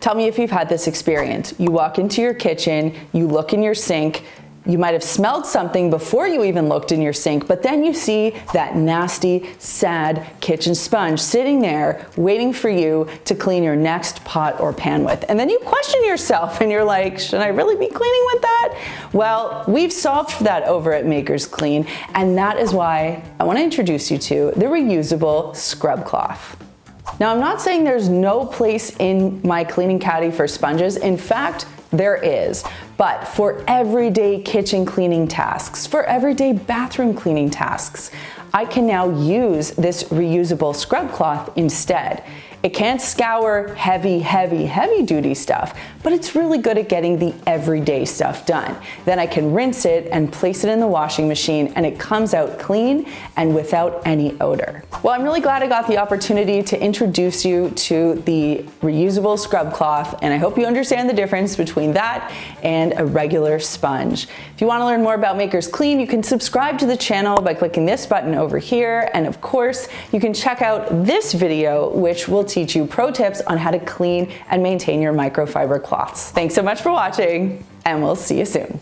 Tell me if you've had this experience. You walk into your kitchen, you look in your sink, you might have smelled something before you even looked in your sink, but then you see that nasty, sad kitchen sponge sitting there waiting for you to clean your next pot or pan with. And then you question yourself and you're like, should I really be cleaning with that? Well, we've solved for that over at Makers Clean, and that is why I want to introduce you to the reusable scrub cloth. Now, I'm not saying there's no place in my cleaning caddy for sponges. In fact, there is. But for everyday kitchen cleaning tasks, for everyday bathroom cleaning tasks, I can now use this reusable scrub cloth instead. It can't scour heavy duty stuff, but it's really good at getting the everyday stuff done. Then I can rinse it and place it in the washing machine, and it comes out clean and without any odor. Well, I'm really glad I got the opportunity to introduce you to the reusable scrub cloth, and I hope you understand the difference between that and a regular sponge. If you want to learn more about Makers Clean, you can subscribe to the channel by clicking this button over here, and of course, you can check out this video, which will teach you pro tips on how to clean and maintain your microfiber cloths. Thanks so much for watching, and we'll see you soon.